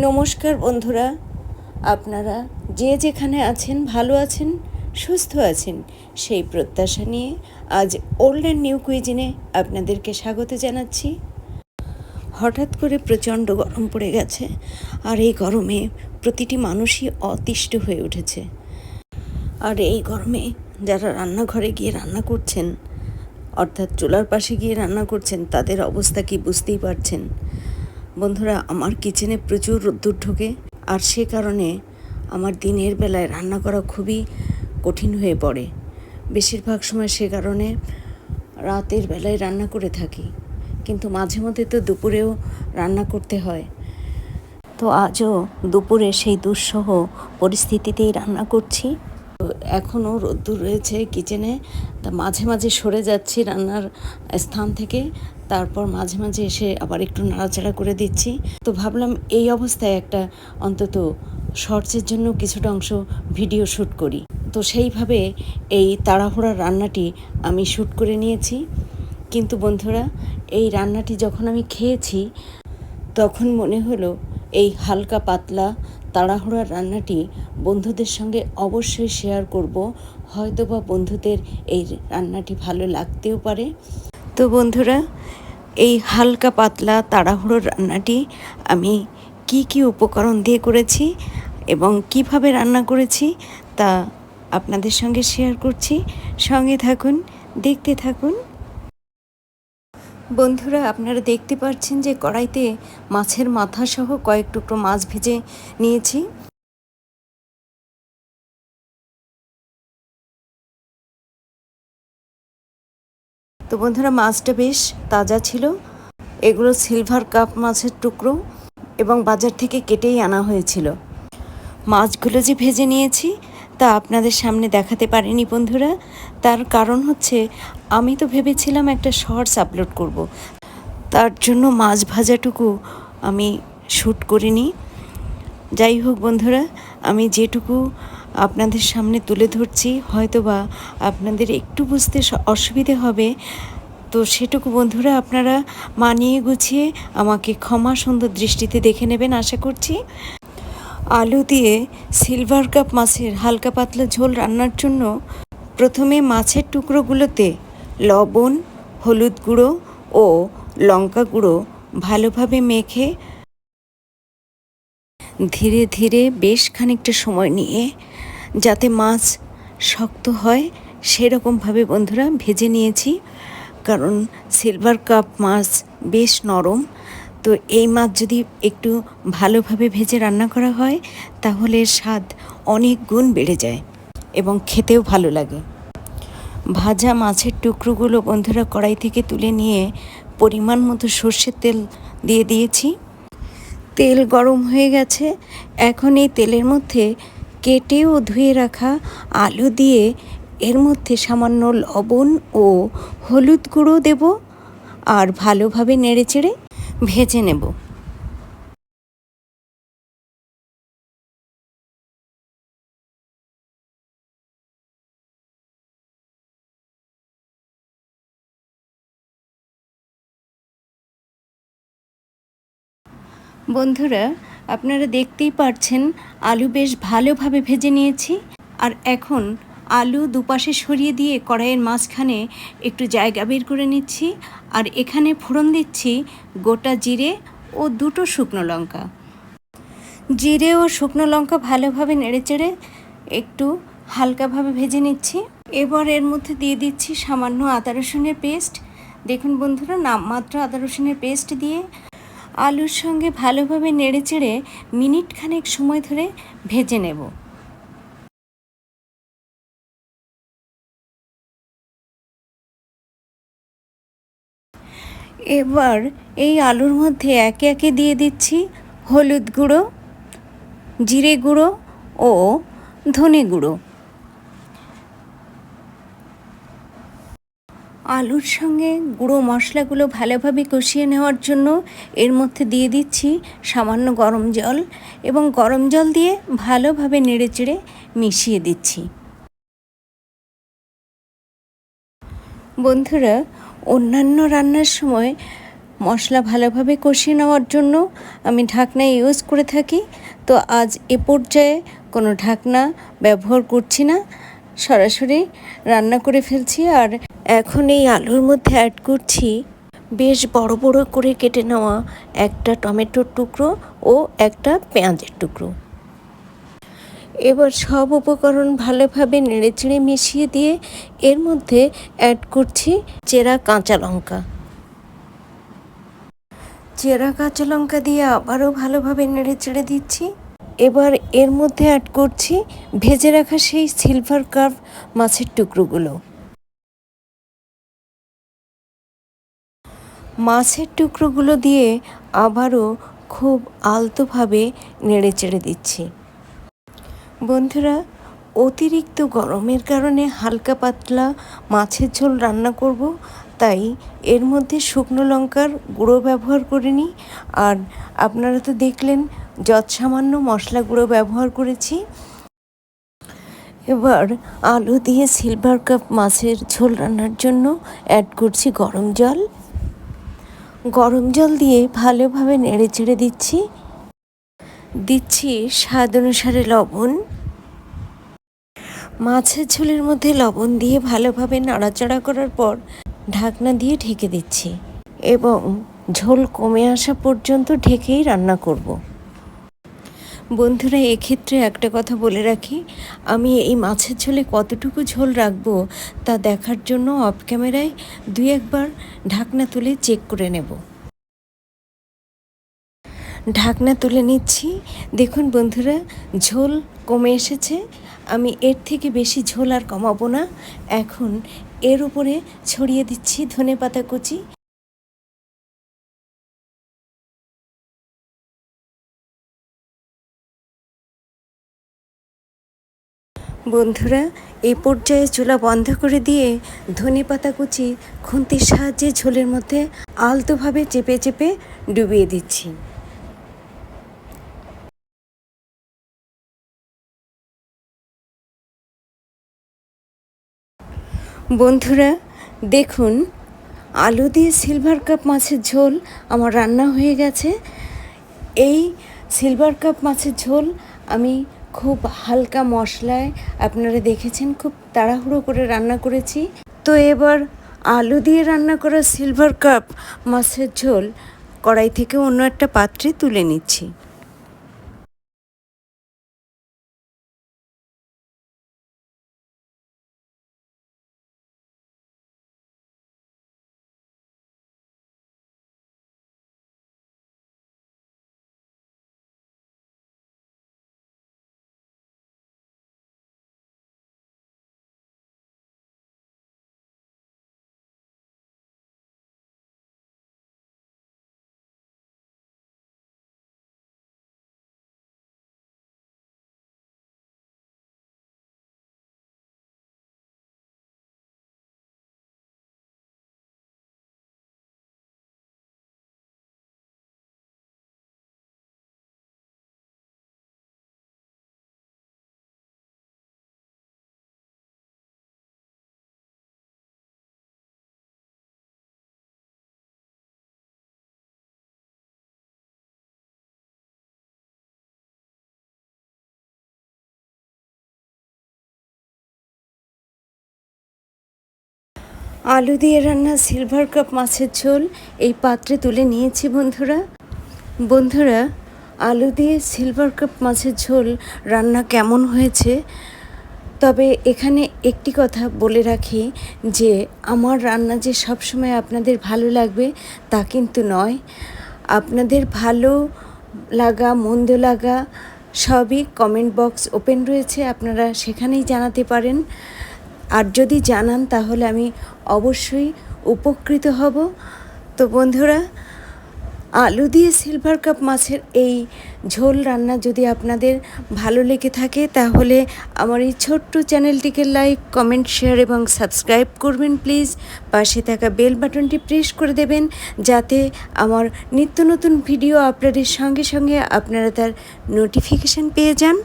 নমস্কার বন্ধুরা, আপনারা যে যেখানে আছেন ভালো আছেন, সুস্থ আছেন সেই প্রত্যাশা নিয়ে আজ ওল্ড অ্যান্ড নিউ কুইজিনে আপনাদেরকে স্বাগত জানাচ্ছি। হঠাৎ করে প্রচণ্ড গরম পড়ে গেছে, আর এই গরমে প্রতিটি মানুষই অতিষ্ঠ হয়ে উঠেছে। আর এই গরমে যারা রান্নাঘরে গিয়ে রান্না করছেন, অর্থাৎ চুলার পাশে গিয়ে রান্না করছেন, তাদের অবস্থা কি বুঝতেই পারছেন। বন্ধুরা, আমার কিচেনে প্রচুর রোদ্দুর ঢোকে, আর সে কারণে আমার দিনের বেলায় রান্না করা খুবই কঠিন হয়ে পড়ে। বেশিরভাগ সময় সে কারণে রাতের বেলায় রান্না করে থাকি, কিন্তু মাঝে মধ্যে তো দুপুরেও রান্না করতে হয়। তো আজও দুপুরে সেই দুঃসহ পরিস্থিতিতেই রান্না করছি। এখনও রোদ্দুর রয়েছে কিচেনে, তা মাঝে মাঝে সরে যাচ্ছি রান্নার স্থান থেকে, তারপর মাঝে মাঝে এসে আবার একটু নাড়াচাড়া করে দিচ্ছি। তো ভাবলাম এই অবস্থায় একটা অন্তত শর্টসের জন্য কিছুটা অংশ ভিডিও শ্যুট করি। তো সেইভাবে এই তাড়াহুড়ার রান্নাটি আমি শ্যুট করে নিয়েছি। কিন্তু বন্ধুরা, এই রান্নাটি যখন আমি খেয়েছি তখন মনে হলো এই হালকা পাতলা তাড়াহুড়ার রান্নাটি বন্ধুদের সঙ্গে অবশ্যই শেয়ার করব। হয়তোবা বন্ধুদের এই রান্নাটি ভালো লাগতেও পারে। তো বন্ধুরা, এই হালকা পাতলা তাড়াহুড়োর রান্নাটি আমি কি উপকরণ দিয়ে করেছি এবং কিভাবে রান্না করেছি তা আপনাদের সঙ্গে শেয়ার করছি। সঙ্গে থাকুন, দেখতে থাকুন। বন্ধুরা, আপনারা দেখতে পাচ্ছেন যে কড়াইতে মাছের মাথা সহ কয়েক টুকরো মাছ ভেজে নিয়েছি। তো বন্ধুরা, মাছটা বেশ তাজা ছিল। এগুলো সিলভার কাপ মাছের টুকরো এবং বাজার থেকে কেটেই আনা হয়েছিল। মাছগুলো যে ভেজে নিয়েছি তা আপনাদের সামনে দেখাতে পারিনি বন্ধুরা, তার কারণ হচ্ছে আমি তো ভেবেছিলাম একটা শর্টস আপলোড করব, তার জন্য মাছ ভাজাটুকু আমি শ্যুট করিনি। যাই হোক বন্ধুরা, আমি যেটুকু আপনাদের সামনে তুলে ধরছি হয়তোবা আপনাদের একটু বুঝতে অসুবিধে হবে, তো সেটুকু বন্ধুরা আপনারা মানিয়ে গুছিয়ে আমাকে ক্ষমা সুন্দর দৃষ্টিতে দেখে নেবেন আশা করছি। আলু দিয়ে সিলভার কাপ মাছের হালকা পাতলা ঝোল রান্নার জন্য প্রথমে মাছের টুকরোগুলোতে লবণ, হলুদ গুঁড়ো ও লঙ্কা গুঁড়ো ভালোভাবে মেখে ধীরে ধীরে বেশ খানিকটা সময় নিয়ে যাতে মাছ শক্ত হয় সেরকমভাবে বন্ধুরা ভেজে নিয়েছি। কারণ সিলভার কাপ মাছ বেশ নরম, তো এই মাছ যদি একটু ভালোভাবে ভেজে রান্না করা হয় তাহলে স্বাদ অনেক গুণ বেড়ে যায় এবং খেতেও ভালো লাগে। ভাজা মাছের টুকরোগুলো বন্ধুরা কড়াই থেকে তুলে নিয়ে পরিমাণ মতো সর্ষের তেল দিয়ে দিয়েছি। তেল গরম হয়ে গেছে। এখন এই তেলের মধ্যে কেটে ও ধুয়ে রাখা আলু দিয়ে এর মধ্যে সামান্য লবণ ও হলুদ গুঁড়ো দেব আর ভালোভাবে নেড়েচেড়ে ভেজে নেব। বন্ধুরা, আপনারা দেখতেই পাচ্ছেন আলু বেশ ভালোভাবে ভেজে নিয়েছি। আর এখন আলু দুপাশে সরিয়ে দিয়ে কড়াইয়ের মাঝখানে একটু জায়গা বের করে নিচ্ছি। আর এখানে ফোড়ন দিচ্ছি গোটা জিরে ও দুটো শুকনো লঙ্কা। জিরে ও শুকনো লঙ্কা ভালোভাবে নেড়েচেড়ে একটু হালকাভাবে ভেজে নিচ্ছি। এবার এর মধ্যে দিয়ে দিচ্ছি সামান্য আদা রসুনের পেস্ট। দেখুন বন্ধুরা, নামমাত্র আদা রসুনের পেস্ট দিয়ে আলুর সঙ্গে ভালোভাবে নেড়েচেড়ে মিনিট খানেক সময় ধরে ভেজে নেব। এবার এই আলুর মধ্যে একে একে দিয়ে দিচ্ছি হলুদ গুঁড়ো, জিরে গুঁড়ো ও ধনে গুঁড়ো। আলুর সঙ্গে গুঁড়ো মশলাগুলো ভালোভাবে কষিয়ে নেওয়ার জন্য এর মধ্যে দিয়ে দিচ্ছি সামান্য গরম জল এবং গরম জল দিয়ে ভালোভাবে নেড়েচেড়ে মিশিয়ে দিচ্ছি। বন্ধুরা, অন্যান্য রান্নার সময় মশলা ভালোভাবে কষিয়ে নেওয়ার জন্য আমি ঢাকনা ইউজ করে থাকি। তো আজ এ পর্যায়ে কোনো ঢাকনা ব্যবহার করছি না, সরাসরি রান্না করে ফেলছি। আর এখন এই আলুর মধ্যে অ্যাড করছি বেশ বড় বড় করে কেটে নেওয়া একটা টমেটোর টুকরো ও একটা পেঁয়াজের টুকরো। এবার সব উপকরণ ভালোভাবে নেড়েচেড়ে মিশিয়ে দিয়ে এর মধ্যে অ্যাড করছি চেরা কাঁচা লঙ্কা। চেরা কাঁচা লঙ্কা দিয়ে আবারও ভালোভাবে নেড়েচেড়ে দিচ্ছি। এবার এর মধ্যে অ্যাড করছি ভেজে রাখা সেই সিলভার কার্ভ মাছের টুকরোগুলো। মাছের টুকরোগুলো দিয়ে আবারও খুব আলতোভাবে নেড়েচেড়ে দিচ্ছি। বন্ধুরা, অতিরিক্ত গরমের কারণে হালকা পাতলা মাছের ঝোল রান্না করব, তাই এর মধ্যে শুকনো লঙ্কার গুঁড়ো ব্যবহার করিনি। আর আপনারা তো দেখলেন যৎসামান্য মশলা গুঁড়ো ব্যবহার করেছি। এবার আলু দিয়ে সিলভার কাপ মাছের ঝোল রান্নার জন্য অ্যাড করছি গরম জল। গরম জল দিয়ে ভালোভাবে নেড়েচেড়ে দিচ্ছি স্বাদ অনুসারে লবণ। মাছের ঝোলের মধ্যে লবণ দিয়ে ভালোভাবে নাড়াচাড়া করার পর ঢাকনা দিয়ে ঢেকে দিচ্ছি এবং ঝোল কমে আসা পর্যন্ত ঢেকেই রান্না করব। বন্ধুরা, এক্ষেত্রে একটা কথা বলে রাখি, আমি এই মাছের ঝোলে কতটুকু ঝোল রাখবো তা দেখার জন্য অফ ক্যামেরায় 2-1 বার ঢাকনা তুলে চেক করে নেব। ঢাকনা তুলে নিচ্ছি। দেখুন বন্ধুরা, ঝোল কমে এসেছে। আমি এর থেকে বেশি ঝোল আর কমাবো না। এখন এর উপরে ছড়িয়ে দিচ্ছি ধনেপাতা কুচি। বন্ধুরা, এই পর্যায়ে চুলা বন্ধ করে দিয়ে ধনেপাতা কুচি খুন্তির সাহায্যে ঝোলের মধ্যে আলতোভাবে চেপে চেপে ডুবিয়ে দিচ্ছি। বন্ধুরা দেখুন, আলু দিয়ে সিলভার কাপ মাছের ঝোল আমার রান্না হয়ে গেছে। এই সিলভার কাপ মাছের ঝোল আমি খুব হালকা মশলায়, আপনারা দেখেছেন, খুব তাড়াহুড়ো করে রান্না করেছি। তো এবার আলু দিয়ে রান্না করা সিলভার কাপ মাছের ঝোল কড়াই থেকে অন্য একটা পাত্রে তুলে নিচ্ছি। আলু দিয়ে রান্না সিলভার কাপ মাছের ঝোল এই পাত্রে তুলে নিয়েছি। বন্ধুরা, আলু দিয়ে সিলভার কাপ মাছের ঝোল রান্না কেমন হয়েছে? তবে এখানে একটি কথা বলে রাখি যে আমার রান্না যে সবসময় আপনাদের ভালো লাগবে তা কিন্তু নয়। আপনাদের ভালো লাগা মন্দ লাগা সবই কমেন্ট বক্স ওপেন রয়েছে, আপনারা সেখানেই জানাতে পারেন। আর যদি জানান তাহলে আমি অবশ্যই উপকৃত হব। তো বন্ধুরা, আলু দিয়ে সিলভার কাপ মাছের এই ঝোল রান্না যদি আপনাদের ভালো লেগে থাকে তাহলে আমার এই ছোট্ট চ্যানেলটিকে লাইক, কমেন্ট, শেয়ার এবং সাবস্ক্রাইব করবেন প্লিজ। পাশে থাকা বেল বাটনটি প্রেস করে দেবেন যাতে আমার নিত্য নতুন ভিডিও আপলোডের সঙ্গে সঙ্গে আপনারা তার নোটিফিকেশান পেয়ে যান।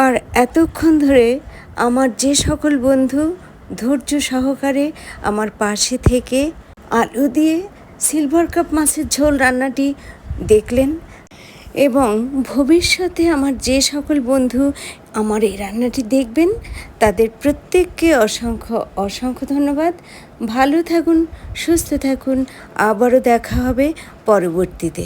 আর এতক্ষণ ধরে আমার যে সকল বন্ধু ধৈর্য সহকারে আমার পাশে থেকে আলু দিয়ে সিলভার কাপ মাছের ঝোল রান্নাটি দেখলেন এবং ভবিষ্যতে আমার যে সকল বন্ধু আমার এই রান্নাটি দেখবেন তাদের প্রত্যেককে অসংখ্য অসংখ্য ধন্যবাদ। ভালো থাকুন, সুস্থ থাকুন, আবারও দেখা হবে পরবর্তীতে।